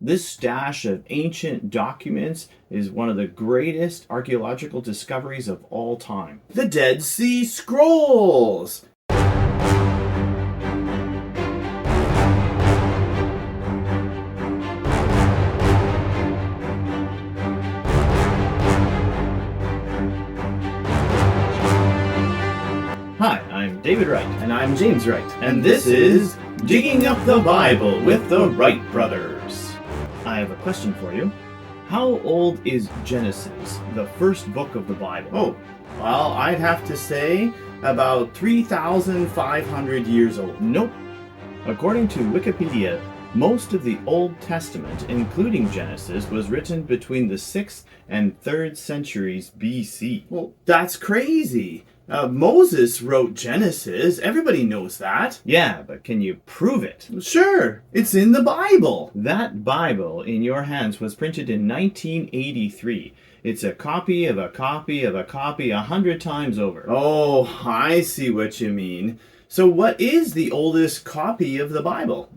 This stash of ancient documents is one of the greatest archaeological discoveries of all time. The Dead Sea Scrolls! Hi, I'm David Wright. And I'm James Wright. And this is Digging Up the Bible with the Wright Brothers. I have a question for you. How old is Genesis, the first book of the Bible? Oh, well, I'd have to say about 3,500 years old. Nope. According to Wikipedia, most of the Old Testament, including Genesis, was written between the 6th and 3rd centuries BC. Well, that's crazy. Moses wrote Genesis. Everybody knows that. Yeah, but can you prove it? Sure, it's in the Bible. That Bible in your hands was printed in 1983. It's a copy of a copy of a copy 100 times over. Oh, I see what you mean. So what is the oldest copy of the Bible?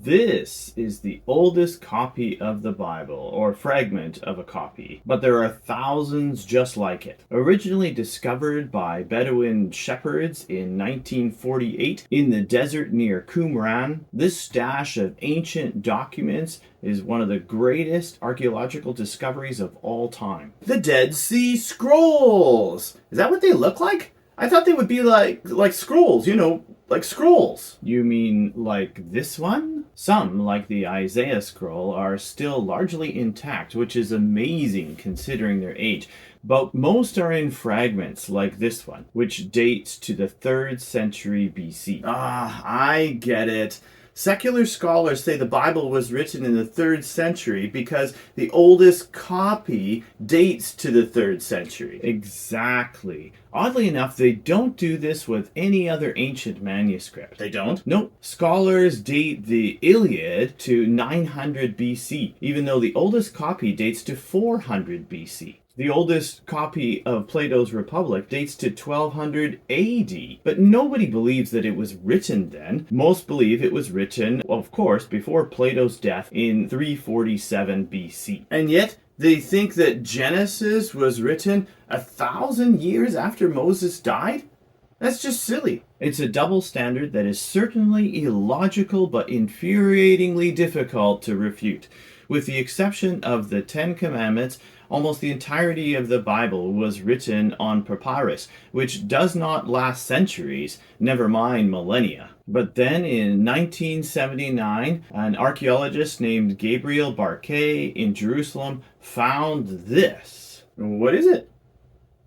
This is the oldest copy of the Bible, or fragment of a copy, but there are thousands just like it. Originally discovered by Bedouin shepherds in 1948 in the desert near Qumran, this stash of ancient documents is one of the greatest archaeological discoveries of all time. The Dead Sea Scrolls! Is that what they look like? I thought they would be like scrolls, like scrolls. You mean like this one? Some, like the Isaiah scroll, are still largely intact, which is amazing considering their age. But most are in fragments, like this one, which dates to the 3rd century BC. Ah, I get it. Secular scholars say the Bible was written in the 3rd century because the oldest copy dates to the 3rd century. Exactly. Oddly enough, they don't do this with any other ancient manuscript. They don't? Nope. Scholars date the Iliad to 900 BC, even though the oldest copy dates to 400 BC. The oldest copy of Plato's Republic dates to 1200 AD, but nobody believes that it was written then. Most believe it was written, of course, before Plato's death in 347 BC. And yet, they think that Genesis was written 1,000 years after Moses died? That's just silly. It's a double standard that is certainly illogical but infuriatingly difficult to refute. With the exception of the 10 Commandments, almost the entirety of the Bible was written on papyrus, which does not last centuries, never mind millennia. But then in 1979, an archaeologist named Gabriel Barkay in Jerusalem found this. What is it?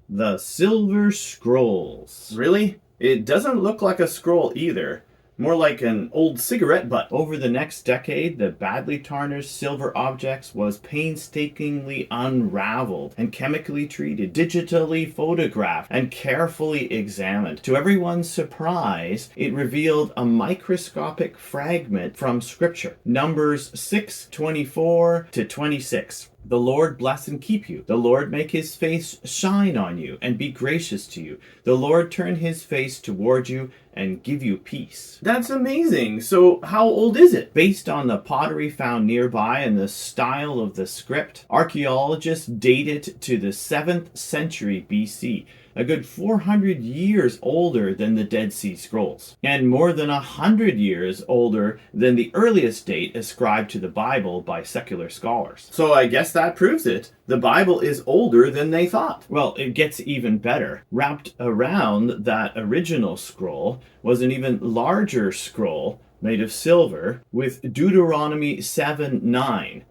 The Silver Scrolls. Really? It doesn't look like a scroll either. More like an old cigarette butt. Over the next decade, the badly tarnished silver objects was painstakingly unraveled and chemically treated, digitally photographed, and carefully examined. To everyone's surprise, it revealed a microscopic fragment from Scripture, Numbers 6:24 to 26. The Lord bless and keep you. The Lord make his face shine on you and be gracious to you. The Lord turn his face toward you and give you peace. That's amazing. So how old is it? Based on the pottery found nearby and the style of the script, archaeologists date it to the 7th century BC, a good 400 years older than the Dead Sea Scrolls, and more than 100 years older than the earliest date ascribed to the Bible by secular scholars. So I guess that proves it. The Bible is older than they thought. Well, it gets even better. Wrapped around that original scroll was an even larger scroll made of silver with Deuteronomy 7:9.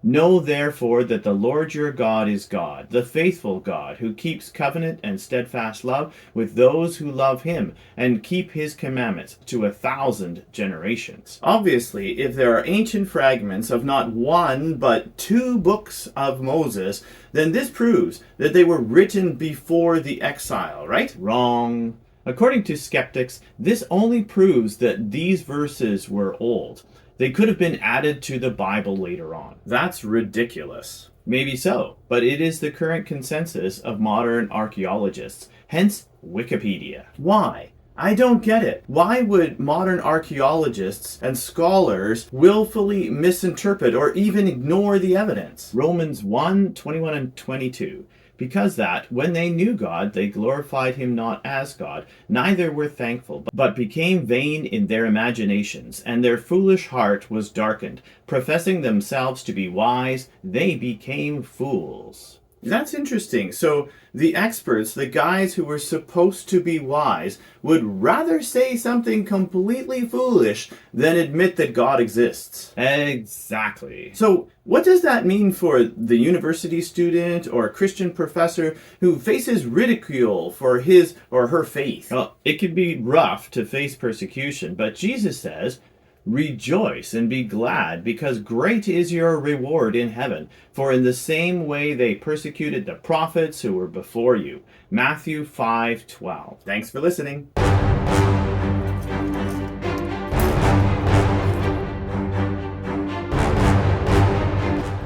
Know therefore that the Lord your God is God, the faithful God, who keeps covenant and steadfast love with those who love him and keep his commandments to 1,000 generations. Obviously, if there are ancient fragments of not one but 2 books of Moses, then this proves that they were written before the exile, right? Wrong. According to skeptics, this only proves that these verses were old. They could have been added to the Bible later on. That's ridiculous. Maybe so, but it is the current consensus of modern archaeologists, hence Wikipedia. Why? I don't get it. Why would modern archaeologists and scholars willfully misinterpret or even ignore the evidence? Romans 1:21 and 22. Because that, when they knew God, they glorified him not as God, neither were thankful, but became vain in their imaginations, and their foolish heart was darkened. Professing themselves to be wise, they became fools. That's interesting. So the experts, the guys who were supposed to be wise, would rather say something completely foolish than admit that God exists. Exactly. So what does that mean for the university student or Christian professor who faces ridicule for his or her faith? Well, it can be rough to face persecution, but Jesus says, "Rejoice and be glad, because great is your reward in heaven. For in the same way they persecuted the prophets who were before you." Matthew 5:12. Thanks for listening.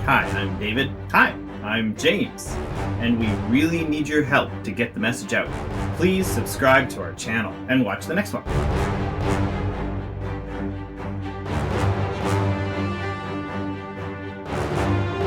Hi, I'm David. Hi, I'm James. And we really need your help to get the message out. Please subscribe to our channel and watch the next one.